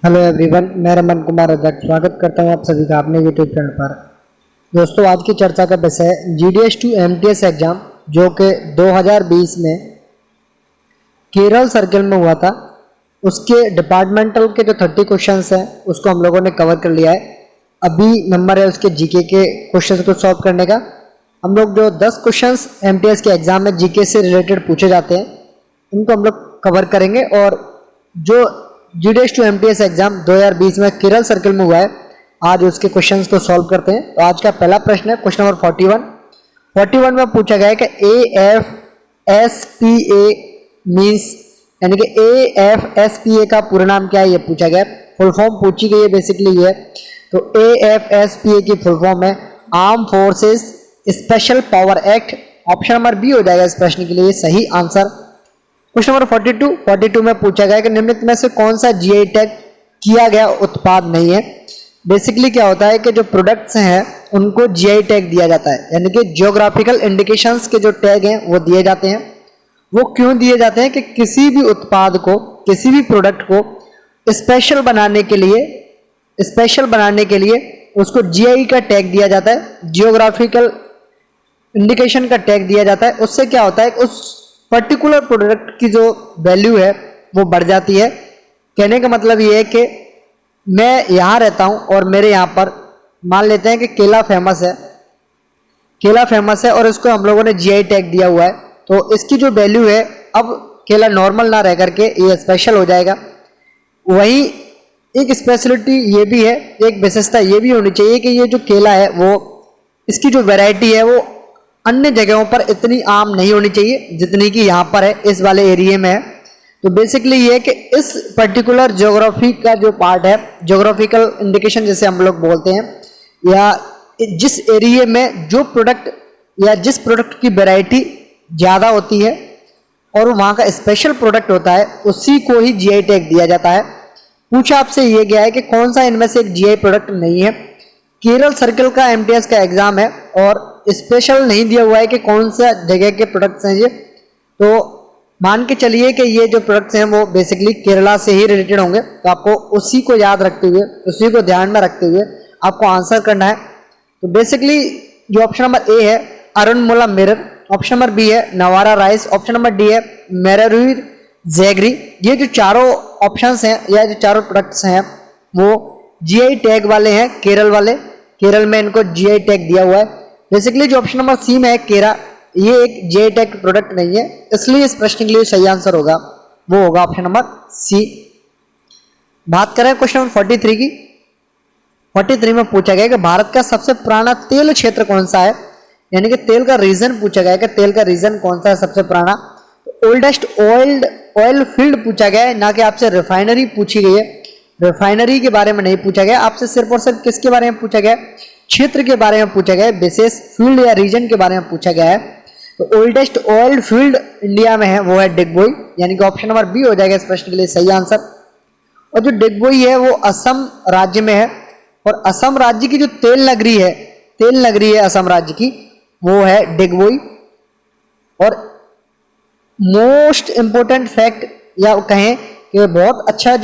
Hello everyone, मैं रमन कुमार अध्यक्ष स्वागत करता हूं आप सभी का अपने यूट्यूब चैनल पर। दोस्तों, आज की चर्चा का विषय है जीडीएस टू एमटीएस एग्जाम जो कि 2020 में केरल सर्किल में हुआ था। उसके डिपार्टमेंटल के जो 30 क्वेश्चंस हैं उसको हम लोगों ने कवर कर लिया है। अभी नंबर है उसके जीके के क्वेश्चंस को सॉल्व करने का। हम लोग जो 10 क्वेश्चंस एमटीएस के एग्जाम में जीके से रिलेटेड पूछे जाते हैं उनको हम लोग कवर करेंगे। और जो जीडीएस टू एमटीएस एग्जाम 2020 में केरल सर्किल में हुआ है, आज उसके क्वेश्चंस को सॉल्व करते हैं। तो आज का पहला प्रश्न है क्वेश्चन नंबर 41 में पूछा गया है कि AFSPA मीन्स यानी कि AFSPA का पूरा नाम क्या है, ये पूछा गया। फुल फॉर्म पूछी गई है, बेसिकली ये। तो AFSPA की फुल फॉर्म है arm forces special power act. Option number B हो जाएगा इस प्रश्न के लिए सही आंसर। क्वेश्चन नंबर 42 में पूछा गया कि निम्नलिखित में से कौन सा जीआई टैग किया गया उत्पाद नहीं है। बेसिकली क्या होता है कि जो प्रोडक्ट्स हैं उनको जीआई टैग दिया जाता है, यानी कि जियोग्राफिकल इंडिकेशंस के जो टैग हैं वो दिए जाते हैं। वो क्यों दिए जाते हैं कि किसी भी उत्पाद को, किसी भी प्रोडक्ट को स्पेशल बनाने के लिए उसको जीआई का टैग दिया जाता है, जियोग्राफिकल इंडिकेशन का टैग दिया जाता है। उससे क्या होता है, उस पर्टिकुलर प्रोडक्ट की जो वैल्यू है वो बढ़ जाती है। कहने का मतलब ये है कि मैं यहाँ रहता हूँ और मेरे यहाँ पर मान लेते हैं कि केला फेमस है और इसको हम लोगों ने जीआई टैग दिया हुआ है। तो इसकी जो वैल्यू है, अब केला नॉर्मल ना रह करके ये स्पेशल हो जाएगा। वही एक स्पेशलिटी ये भी है, एक विशेषता ये भी होनी चाहिए कि ये जो केला है वो, इसकी जो वैरायटी है वो अन्य जगहों पर इतनी आम नहीं होनी चाहिए जितनी कि यहाँ पर है, इस वाले एरिया में है। तो बेसिकली ये है कि इस पर्टिकुलर ज्योग्राफी का जो पार्ट है, ज्योग्राफिकल इंडिकेशन जैसे हम लोग बोलते हैं, या जिस एरिया में जो प्रोडक्ट या जिस प्रोडक्ट की वैरायटी ज़्यादा होती है और वहाँ का स्पेशल प्रोडक्ट होता है, उसी को ही जीआई टैग दिया जाता है। पूछा आपसे ये गया है कि कौन सा इनमें से एक जीआई प्रोडक्ट नहीं है। केरल सर्किल का एमटीएस का एग्जाम है और स्पेशल नहीं दिया हुआ है कि कौन सा जगह के प्रोडक्ट्स हैं ये। तो मान के चलिए कि ये जो प्रोडक्ट्स हैं वो बेसिकली केरला से ही रिलेटेड होंगे। तो आपको उसी को याद रखते हुए, उसी को ध्यान में रखते हुए आपको आंसर करना है। तो बेसिकली जो ऑप्शन नंबर ए है अरुणमुला मिरर, ऑप्शन नंबर बी है नवारा राइस, ऑप्शन नंबर डी है मेरारूर जैगरी। ये जो चारों ऑप्शंस हैं या जो चारों प्रोडक्ट्स हैं वो जीआई टैग वाले हैं, केरल वाले। केरल में इनको जीआई टैग दिया हुआ है। बेसिकली जो ऑप्शन नंबर सी में है केरा, ये एक जीआई टैग प्रोडक्ट नहीं है, इसलिए इस प्रश्न के लिए सही आंसर होगा वो होगा ऑप्शन नंबर सी। बात करें क्वेश्चन नंबर 43 की। 43 में पूछा गया कि भारत का सबसे पुराना तेल क्षेत्र कौन सा है, यानी कि तेल का रीजन पूछा गया है कि तेल का रीजन कौन सा है सबसे पुराना। ओल्डेस्ट ऑयल फील्ड पूछा गया है, ना कि आपसे रिफाइनरी पूछी गई है। रिफाइनरी के बारे में नहीं पूछा गया आपसे, सिर्फ और सिर्फ किसके बारे में पूछा गया, क्षेत्र के बारे में पूछा गया है, विशेष फील्ड या रीजन के बारे में पूछा गया है। तो ओल्डेस्ट ऑयल फील्ड इंडिया में है वो है डिगबोई, यानी कि ऑप्शन नंबर बी हो जाएगा इस प्रश्न के लिए सही आंसर। और जो डिगबोई है वो असम राज्य में है और असम राज्य की जो तेल नगरी है असम राज्य की, वो है डिगबोई। और मोस्ट इंपोर्टेंट फैक्ट या कहें कि बहुत अच्छा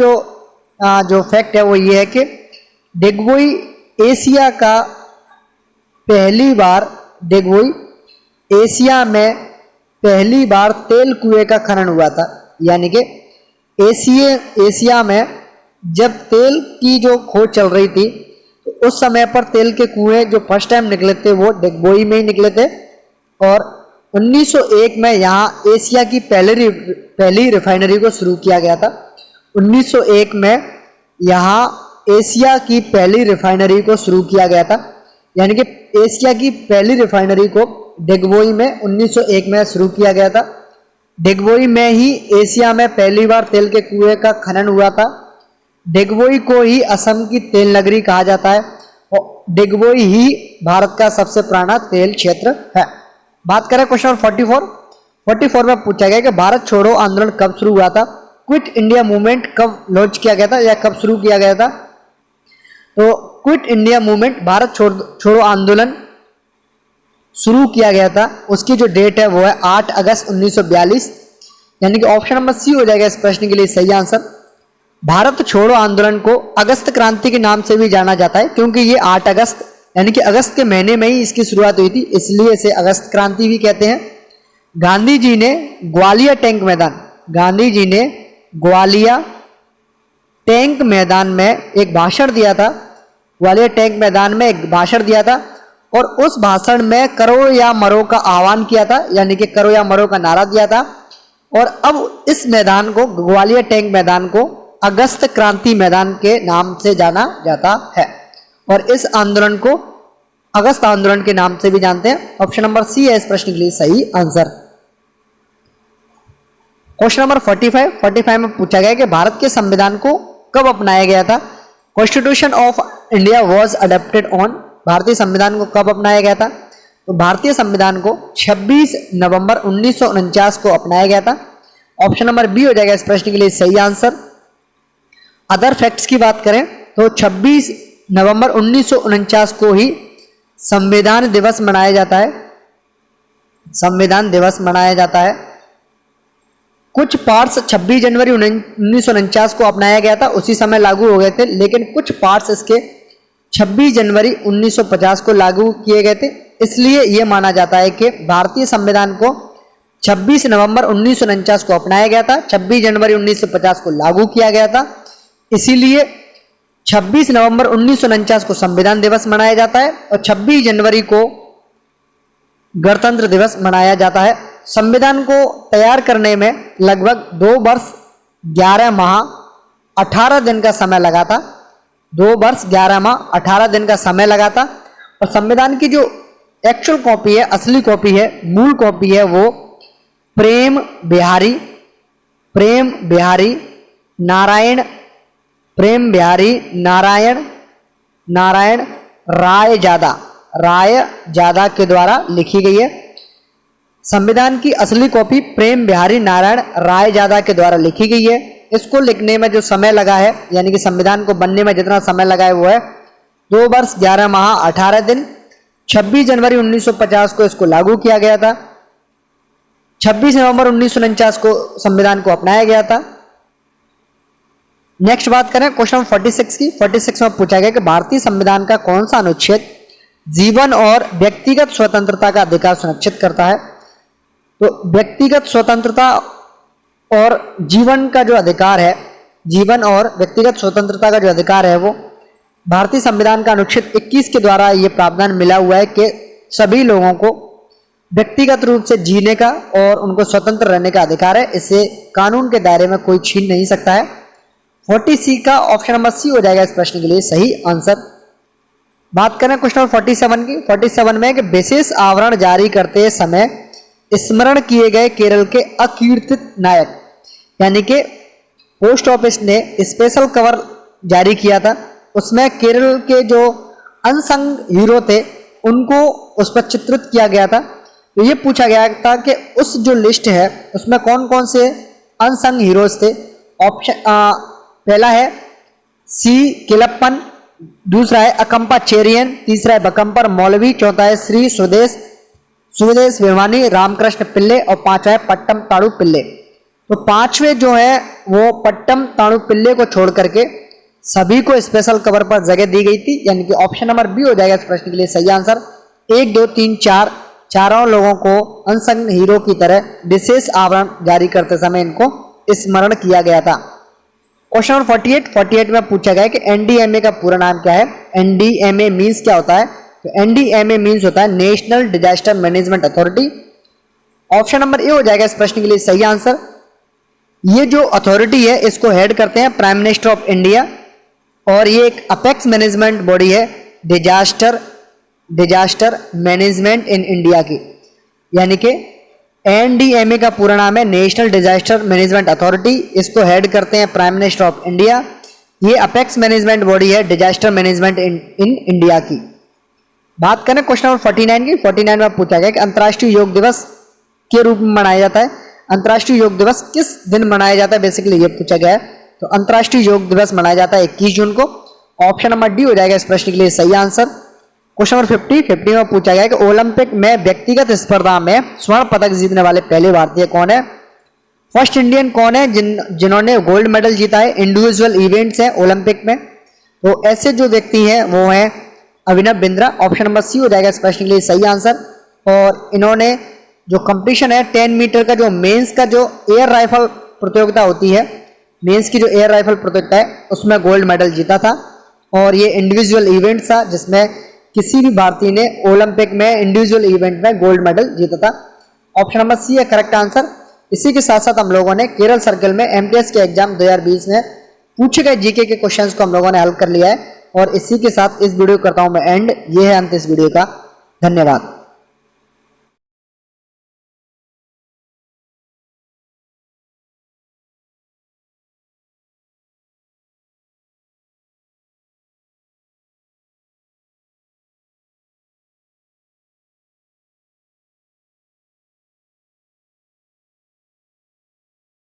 जो फैक्ट है वो ये है कि डिगबोई एशिया में पहली बार तेल कुएं का खनन हुआ था। यानी कि एशिया में जब तेल की जो खोज चल रही थी तो उस समय पर तेल के कुएं जो फर्स्ट टाइम निकले थे वो डिगबोई में ही निकले थे। और 1901 में यहाँ एशिया की पहली रिफाइनरी को शुरू किया गया था। 1901 में यहाँ एशिया की पहली रिफाइनरी को शुरू किया गया था, यानी कि एशिया की पहली रिफाइनरी को डिगबोई में 1901 में शुरू किया गया था। डिगबोई में ही एशिया में पहली बार तेल के कुएं का खनन हुआ था। डिगबोई को ही असम की तेल नगरी कहा जाता है और डिगबोई ही भारत का सबसे पुराना तेल क्षेत्र है। बात करें क्वेश्चन नंबर 44 में पूछा गया कि भारत छोड़ो आंदोलन कब शुरू हुआ था। क्विट इंडिया मूवमेंट कब लॉन्च किया गया था या कब शुरू किया गया था। तो क्विट इंडिया मूवमेंट, भारत छोड़ो आंदोलन शुरू किया गया था, उसकी जो डेट है वो है 8 अगस्त 1942, यानी कि ऑप्शन नंबर सी हो जाएगा इस प्रश्न के लिए सही आंसर। भारत छोड़ो आंदोलन को अगस्त क्रांति के नाम से भी जाना जाता है, क्योंकि ये 8 अगस्त यानी कि अगस्त के महीने में ही इसकी शुरुआत हुई थी, इसलिए इसे अगस्त क्रांति भी कहते हैं। गांधी जी ने ग्वालियर टैंक मैदान, गांधी जी ने ग्वालियर टैंक मैदान में एक भाषण दिया था, ग्वालियर टैंक मैदान में एक भाषण दिया था और उस भाषण में करो या मरो का आह्वान किया था, यानी कि करो या मरो का नारा दिया था। और अब इस मैदान को, ग्वालियर टैंक मैदान को अगस्त क्रांति मैदान के नाम से जाना जाता है और इस आंदोलन को अगस्त आंदोलन के नाम से भी जानते हैं। ऑप्शन नंबर सी है इस प्रश्न के लिए सही आंसर। क्वेश्चन नंबर 45 में पूछा गया कि भारत के संविधान को कब अपनाया गया था। Constitution of India was adopted on, भारतीय संविधान को कब अपनाया गया था। तो भारतीय संविधान को 26 नवंबर 1949 को अपनाया गया था। ऑप्शन नंबर बी हो जाएगा इस प्रश्न के लिए सही आंसर। अदर फैक्ट्स की बात करें तो 26 नवंबर 1949 को ही संविधान दिवस मनाया जाता है, संविधान दिवस मनाया जाता है। कुछ पार्ट्स 26 जनवरी 1949 को अपनाया गया था, उसी समय लागू हो गए थे, लेकिन कुछ पार्ट्स इसके 26 जनवरी 1950 को लागू किए गए थे, इसलिए यह माना जाता है कि भारतीय संविधान को 26 नवंबर 1949 को अपनाया गया था, 26 जनवरी 1950 को लागू किया गया था, इसीलिए 26 नवंबर 1949 को संविधान दिवस मनाया जाता है और 26 जनवरी को गणतंत्र दिवस मनाया जाता है। संविधान को तैयार करने में लगभग 2 वर्ष 11 माह 18 दिन का समय लगा था, 2 वर्ष 11 माह 18 दिन का समय लगा था। और संविधान की जो एक्चुअल कॉपी है, असली कॉपी है, मूल कॉपी है, वो प्रेम बिहारी नारायण रायजादा के द्वारा लिखी गई है। संविधान की असली कॉपी प्रेम बिहारी नारायण रायजादा के द्वारा लिखी गई है। इसको लिखने में जो समय लगा है, यानी कि संविधान को बनने में जितना समय लगा है वो है 2 वर्ष 11 माह 18 दिन। 26 जनवरी 1950 को इसको लागू किया गया था, 26 नवंबर 1949 को संविधान को अपनाया गया था। नेक्स्ट बात करें क्वेश्चन 46 की। 46 में पूछा गया कि भारतीय संविधान का कौन सा अनुच्छेद जीवन और व्यक्तिगत स्वतंत्रता का अधिकार सुनिश्चित करता है। तो व्यक्तिगत स्वतंत्रता और जीवन का जो अधिकार है, जीवन और व्यक्तिगत स्वतंत्रता का जो अधिकार है, वो भारतीय संविधान का अनुच्छेद 21 के द्वारा ये प्रावधान मिला हुआ है कि सभी लोगों को व्यक्तिगत रूप से जीने का और उनको स्वतंत्र रहने का अधिकार है, इसे कानून के दायरे में कोई छीन नहीं सकता है। 40C का ऑप्शन नंबर सी हो जाएगा इस प्रश्न के लिए सही आंसर। बात करें क्वेश्चन नंबर 47 की। 47 में कि विशेष आवरण जारी करते समय स्मरण किए गए केरल के अकीर्तित नायक, यानी कि पोस्ट ऑफिस ने स्पेशल कवर जारी किया था, उसमें केरल के जो अनसंग हीरो थे उनको उस पर चित्रित किया गया था। तो ये पूछा गया था कि उस जो लिस्ट है उसमें कौन कौन से अनसंग हीरोज थे। ऑप्शन पहला है सी किलप्पन, दूसरा है अकंपा चेरियन, तीसरा है बकम्पर मौलवी, चौथा है श्री सुदेश वेवानी रामकृष्ण पिल्ले और पांचवा है पट्टम ताड़ू पिल्ले। तो पांचवे जो है वो पट्टम ताड़ू पिल्ले को छोड़ करके सभी को स्पेशल कवर पर जगह दी गई थी, यानी कि ऑप्शन नंबर बी हो जाएगा इस प्रश्न के लिए सही आंसर। 1 2 3 4 चारों लोगों को अनसंग हीरो की तरह विशेष आवरण जारी करते समय इनको स्मरण किया गया था। क्वेश्चन नंबर 48 में पूछा गया कि एनडीएमए का पूरा नाम क्या है। एनडीएमए मीन्स क्या होता है। तो एनडीएमए मीन्स होता है national disaster management authority. Option number A हो जाएगा इस प्रश्न के लिए सही आंसर। ये जो अथॉरिटी है इसको हेड करते हैं प्राइम मिनिस्टर ऑफ इंडिया और ये एक अपेक्स मैनेजमेंट बॉडी है डिजास्टर मैनेजमेंट इन इंडिया की, यानी कि एनडीएमए का पूरा नाम है नेशनल डिजास्टर मैनेजमेंट अथॉरिटी। इसको हेड करते हैं प्राइम मिनिस्टर ऑफ इंडिया। ये अपेक्स मैनेजमेंट बॉडी है डिजास्टर मैनेजमेंट इन इंडिया की। बात करें क्वेश्चन नंबर 49 की। 49 में पूछा गया कि अंतर्राष्ट्रीय योग दिवस के रूप में मनाया जाता है। अंतर्राष्ट्रीय योग दिवस किस दिन मनाया जाता है, बेसिकली ये पूछा गया है। तो अंतर्राष्ट्रीय योग दिवस मनाया जाता है 21 जून को। ऑप्शन नंबर डी हो जाएगा इस प्रश्न के लिए सही आंसर। क्वेश्चन नंबर 50 में पूछा गया कि ओलंपिक में व्यक्तिगत स्पर्धा में स्वर्ण पदक जीतने वाले पहले भारतीय कौन है। फर्स्ट इंडियन कौन है जिन्होंने गोल्ड मेडल जीता है इंडिविजुअल इवेंट्स है ओलंपिक में? तो ऐसे जो व्यक्ति हैं वो है Abhinav Bindra. Option number C हो जाएगा इस प्रश्न के लिए सही आंसर। और इन्होंने जो कंपटीशन है 10 मीटर का जो मेंस का जो एयर राइफल प्रतियोगिता होती है, मेंस की जो एयर राइफल प्रतियोगिता है उसमें गोल्ड मेडल जीता था। और ये इंडिविजुअल इवेंट था जिसमें किसी भी भारतीय ने ओलंपिक में इंडिविजुअल इवेंट में गोल्ड मेडल जीता था। ऑप्शन नंबर सी है करेक्ट आंसर। इसी के साथ साथ हम लोगों ने केरल सर्कल में एमटीएस के एग्जाम 2020 में पूछे गए जीके के क्वेश्चंस को हम लोगों ने हल कर लिया है। और इसी के साथ इस वीडियो करता हूं मैं एंड। ये है अंत इस वीडियो का। धन्यवाद।